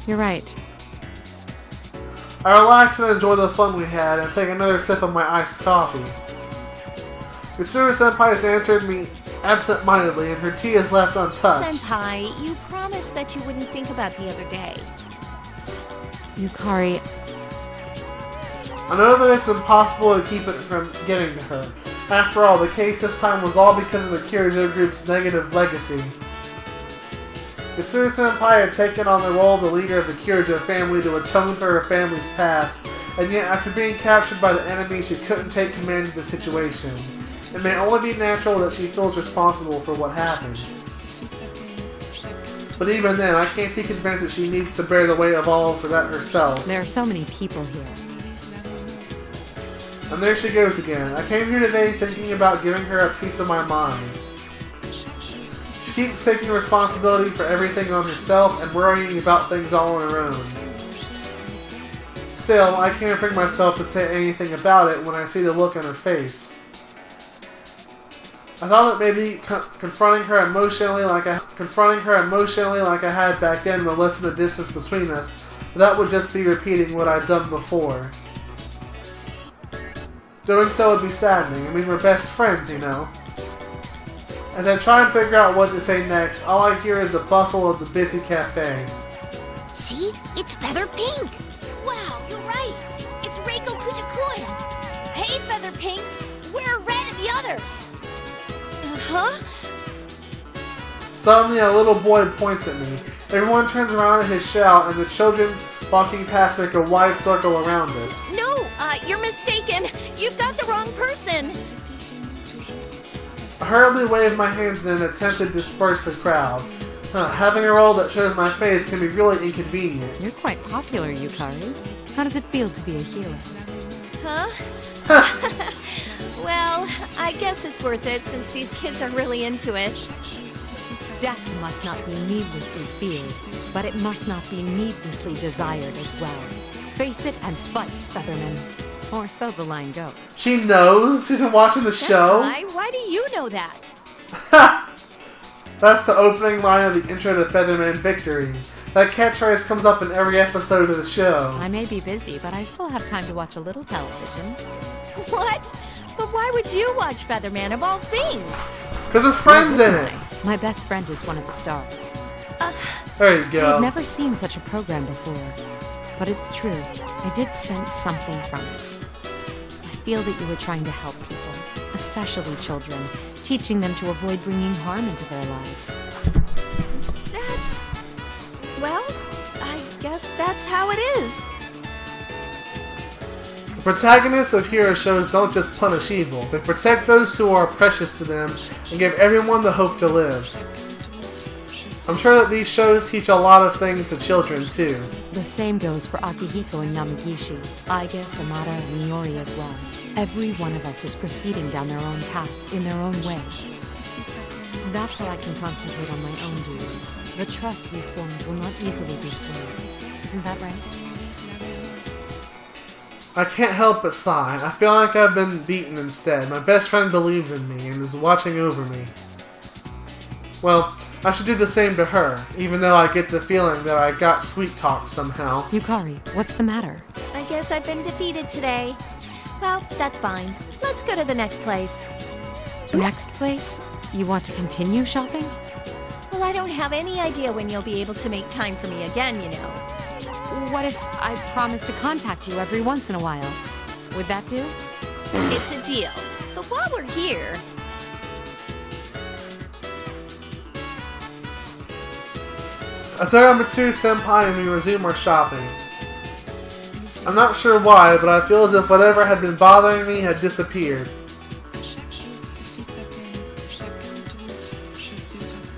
You're right. I relax and enjoy the fun we had and take another sip of my iced coffee. Mitsuru-senpai has answered me absent-mindedly and her tea is left untouched. Senpai, you promised that you wouldn't think about the other day. Yukari, I know that it's impossible to keep it from getting to her. After all, the case this time was all because of the Kirijo group's negative legacy. Mitsuru-senpai had taken on the role of the leader of the Kirijo family to atone for her family's past, and yet after being captured by the enemy, she couldn't take command of the situation. It may only be natural that she feels responsible for what happened. But even then, I can't be convinced that she needs to bear the weight of all for that herself. there are so many people here. And there she goes again. I came here today thinking about giving her a piece of my mind. She keeps taking responsibility for everything on herself and worrying about things all on her own. Still, I can't bring myself to say anything about it when I see the look on her face. I thought that maybe confronting her emotionally like I had back then would lessen the distance between us, but that would just be repeating what I'd done before. Doing so would be saddening. I mean, we're best friends, you know. As I try and figure out what to say next, all I hear is the bustle of the busy cafe. See? It's Feather Pink! Wow, you're right! It's Reiko Kuchikuya! Hey, Feather Pink! Where are Red and the others? Huh? Suddenly, a little boy points at me. Everyone turns around at his shout, and the children walking past make a wide circle around us. No, you're mistaken. You've got the wrong person. I hurriedly wave my hands in an attempt to disperse the crowd. Having a role that shows my face can be really inconvenient. You're quite popular, Yukari. How does it feel to be a hero? Huh? Well, I guess it's worth it since these kids are really into it. Death must not be needlessly feared, but it must not be needlessly desired as well. Face it and fight, Featherman. Or so the line goes. She knows? She's been watching the show? Senpai, why do you know that? That's the opening line of the intro to Featherman Victory. That catchphrase comes up in every episode of the show. I may be busy, but I still have time to watch a little television. What? But why would you watch Featherman of all things? Because her friend's in it. My best friend is one of the stars. There you go. I've never seen such a program before. But it's true. I did sense something from it. I feel that you were trying to help people, especially children, teaching them to avoid bringing harm into their lives. Well, I guess that's how it is. The protagonists of hero shows don't just punish evil. They protect those who are precious to them and give everyone the hope to live. I'm sure that these shows teach a lot of things to children, too. The same goes for Akihiko and Yamagishi, Aiga, Samara, and Miori as well. Every one of us is proceeding down their own path, in their own way. That's how I can concentrate on my own duties. The trust we've formed will not easily be swayed. Isn't that right? I can't help but sigh. I feel like I've been beaten instead. My best friend believes in me and is watching over me. Well, I should do the same to her, even though I get the feeling that I got sweet talk somehow. Yukari, what's the matter? I guess I've been defeated today. Well, that's fine. Let's go to the next place. Next place? You want to continue shopping? Well, I don't have any idea when you'll be able to make time for me again, you know. What if I promise to contact you every once in a while? Would that do? It's a deal. But while we're here... I turn on Mitsuru-senpai and we resume our shopping. I'm not sure why, but I feel as if whatever had been bothering me had disappeared.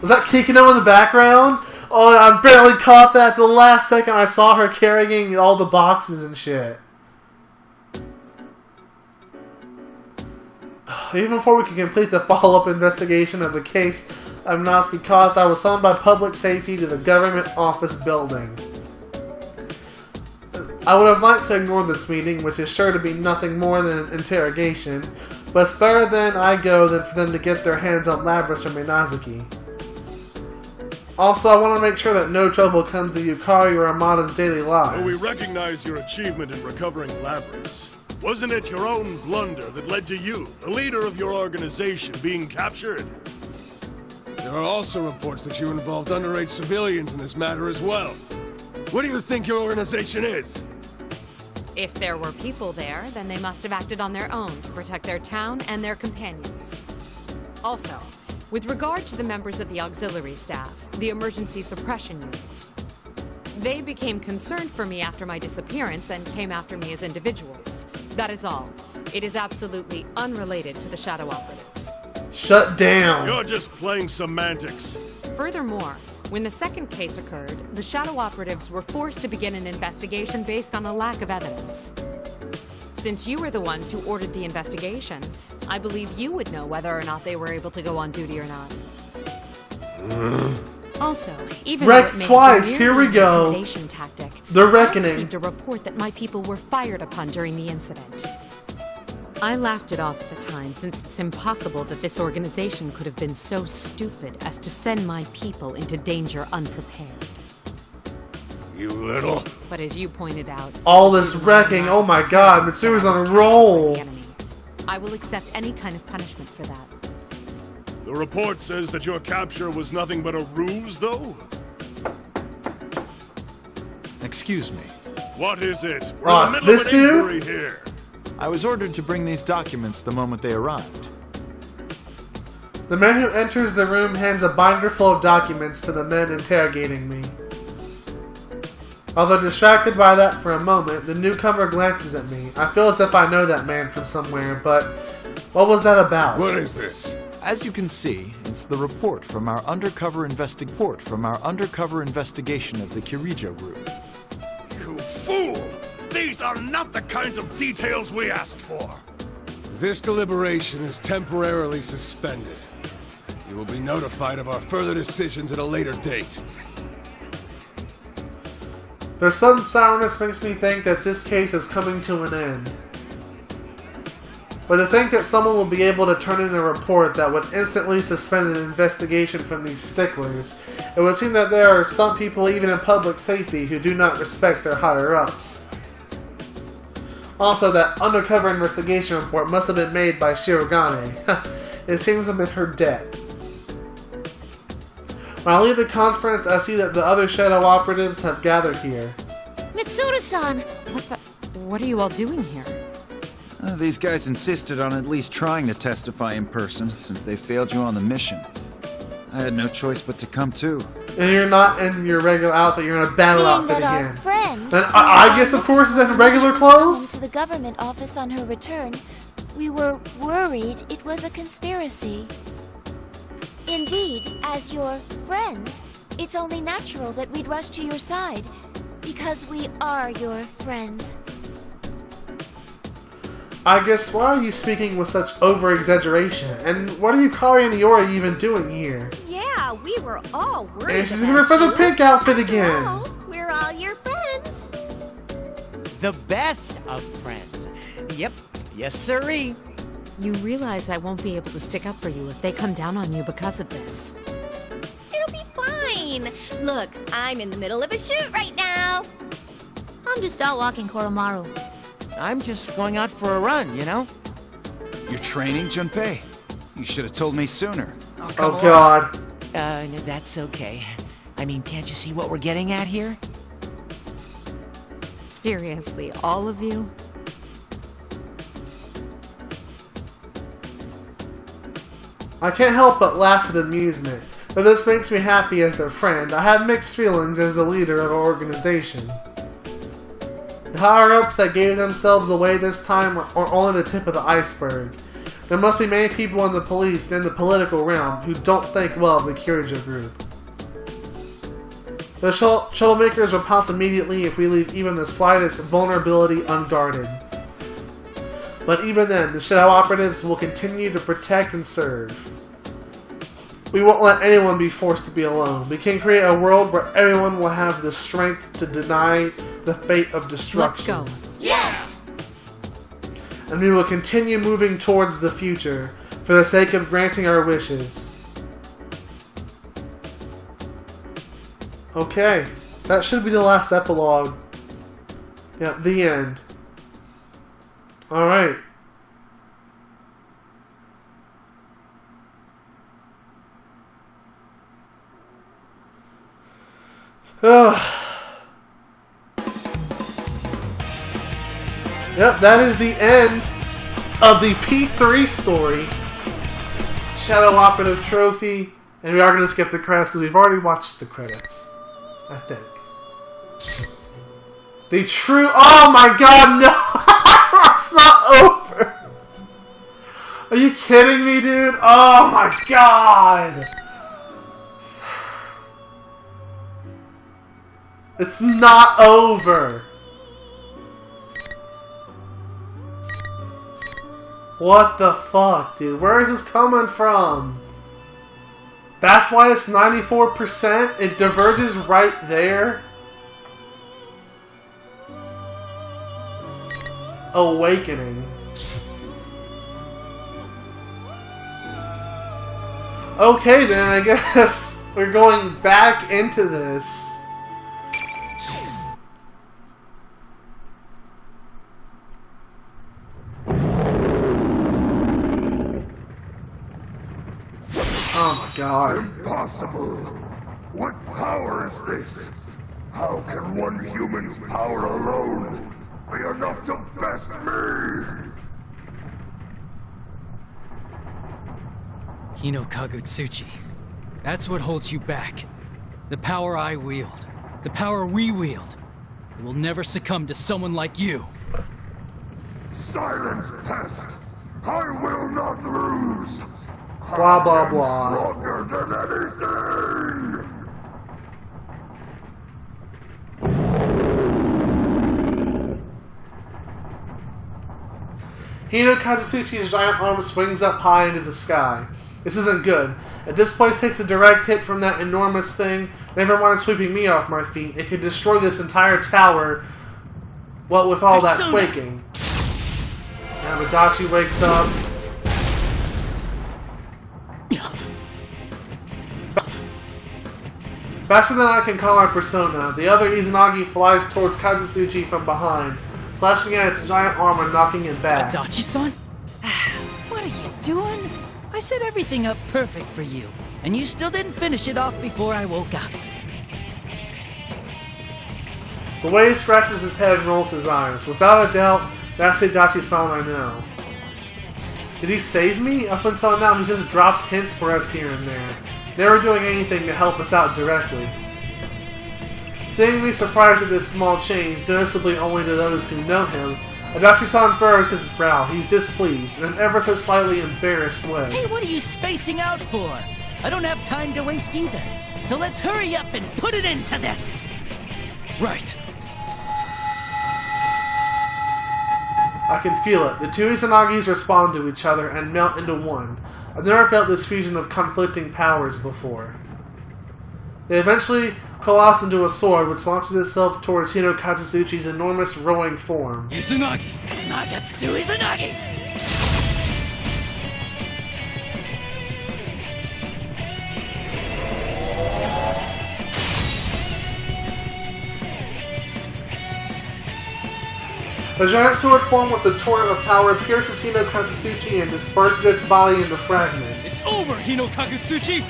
Was that Kikino in the background? Oh, I barely caught that. The last second I saw her carrying all the boxes and shit. Even before we could complete the follow-up investigation of the case of Natsuki caused, I was summoned by public safety to the government office building. I would have liked to ignore this meeting, which is sure to be nothing more than an interrogation, but it's better than I go than for them to get their hands on Labras or Minazuki. Also, I want to make sure that no trouble comes to Yukari or Amada's daily lives. Though we recognize your achievement in recovering Labrys, wasn't it your own blunder that led to you, the leader of your organization, being captured? There are also reports that you involved underage civilians in this matter as well. What do you think your organization is? If there were people there, then they must have acted on their own to protect their town and their companions. Also, with regard to the members of the auxiliary staff, the emergency suppression unit, they became concerned for me after my disappearance and came after me as individuals. That is all. It is absolutely unrelated to the Shadow Operatives. Shut down. You're just playing semantics. Furthermore, when the second case occurred, the Shadow Operatives were forced to begin an investigation based on a lack of evidence. Since you were the ones who ordered the investigation, I believe you would know whether or not they were able to go on duty or not. Also, even though it may twice. be Here we merely an go. intimidation tactic, The I reckoning. received a report that my people were fired upon during the incident. I laughed it off at the time, since it's impossible that this organization could have been so stupid as to send my people into danger unprepared. You little... But as you pointed out, All this wrecking. Oh my god, Mitsuru's on a roll. I will accept any kind of punishment for that. The report says that your capture was nothing but a ruse, though? Excuse me. What is it? We're Oh, in the it's middle of this an dude? inquiry here. I was ordered to bring these documents the moment they arrived. The man who enters the room hands a binder full of documents to the men interrogating me. Although distracted by that for a moment, the newcomer glances at me. I feel as if I know that man from somewhere, but what was that about? What is this? As you can see, it's the report from our undercover investigation of the Kirijo group. You fool! These are not the kinds of details we asked for. This deliberation is temporarily suspended. You will be notified of our further decisions at a later date. Their sudden sourness makes me think that this case is coming to an end. But to think that someone will be able to turn in a report that would instantly suspend an investigation from these sticklers, it would seem that there are some people even in public safety who do not respect their higher-ups. Also, that undercover investigation report must have been made by Shirogane. It seems I'm in her debt. When I leave the conference, I see that the other Shadow Operatives have gathered here. Mitsuru-san! What are you all doing here? These guys insisted on at least trying to testify in person, since they failed you on the mission. I had no choice but to come too. And you're not in your regular outfit, you're in a battle Seeing outfit that again. our friend, And I guess, of course, is in regular clothes? to the government office on her return, we were worried it was a conspiracy. Indeed, as your friends, it's only natural that we'd rush to your side, because we are your friends. I guess, why are you speaking with such over-exaggeration? And what are Yukari and Iori even doing here? Yeah, we were all worried And she's in about her feather you. pink outfit again! Oh, we're all your friends. The best of friends. Yep, yes sirree. You realize I won't be able to stick up for you if they come down on you because of this. It'll be fine. Look, I'm in the middle of a shoot right now. I'm just out walking Koromaru. I'm just going out for a run, you know? You're training, Junpei? You should have told me sooner. Oh god. No, that's okay. I mean, can't you see what we're getting at here? Seriously, all of you? I can't help but laugh with amusement. Though this makes me happy as their friend, I have mixed feelings as the leader of our organization. The higher-ups that gave themselves away this time are only the tip of the iceberg. There must be many people in the police and in the political realm who don't think well of the Kirijo group. The troublemakers will pounce immediately if we leave even the slightest vulnerability unguarded. But even then, the Shadow Operatives will continue to protect and serve. We won't let anyone be forced to be alone. We can create a world where everyone will have the strength to deny the fate of destruction. Let's go. Yes! And we will continue moving towards the future for the sake of granting our wishes. Okay, that should be the last epilogue. Yeah, the end. Alright. Yep, that is the end of the P3 story. Shadow Operative Trophy. And we are going to skip the credits because we've already watched the credits. I think. The true... Oh my god, no! It's not over! Are you kidding me, dude? Oh my god! It's not over! What the fuck, dude? Where is this coming from? That's why it's 94%? It diverges right there? Awakening. Okay then, I guess we're going back into this. Oh my god. Impossible! What power is this? How can one human's power alone be enough to best me? Hino Kagutsuchi. That's what holds you back. The power I wield. The power we wield. It will never succumb to someone like you. Silence, pest! I will not lose! Blah blah blah. Stronger than anything! Hino Kazutsuchi's giant arm swings up high into the sky. This isn't good. If this place takes a direct hit from that enormous thing, never mind sweeping me off my feet, it could destroy this entire tower, what with all that quaking. Yamadachi wakes up. Faster than I can call our persona, the other Izanagi flies towards Kazutsuchi from behind, slashing at its giant arm and knocking it back. Adachi-san? What are you doing? I set everything up perfect for you, and you still didn't finish it off before I woke up. The way he scratches his head and rolls his eyes. Without a doubt, that's Adachi-san I know. Did he save me? Up until now, he just dropped hints for us here and there, never doing anything to help us out directly. Seeing me surprised at this small change, noticeably only to those who know him, Adachi-san furrows his brow. He's displeased, in an ever so slightly embarrassed way. Hey, what are you spacing out for? I don't have time to waste either. So let's hurry up and put it into this! Right. I can feel it. The two Izanagis respond to each other and melt into one. I've never felt this fusion of conflicting powers before. They eventually coalesce into a sword which launches itself towards Hino Kazutsuchi's enormous rowing form. Izanagi! Nagatsu Izanagi! The giant sword formed with the torrent of power pierces Hino Kazutsuchi and disperses its body into fragments. It's over, Hino Kagutsuchi!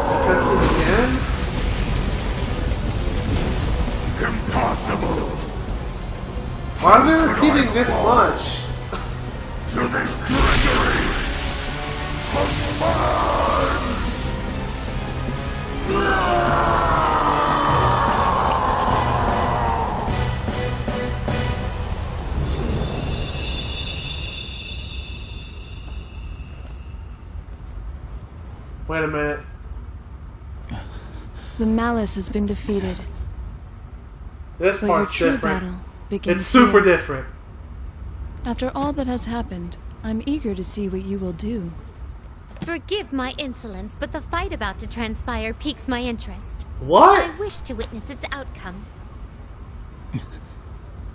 This cutscene again? Impossible! Why are they repeating this much? To this treachery! Commands! Wait a minute. The malice has been defeated. This But your part's true different. battle begins It's super here. different. After all that has happened, I'm eager to see what you will do. Forgive my insolence, but the fight about to transpire piques my interest. What? I wish to witness its outcome.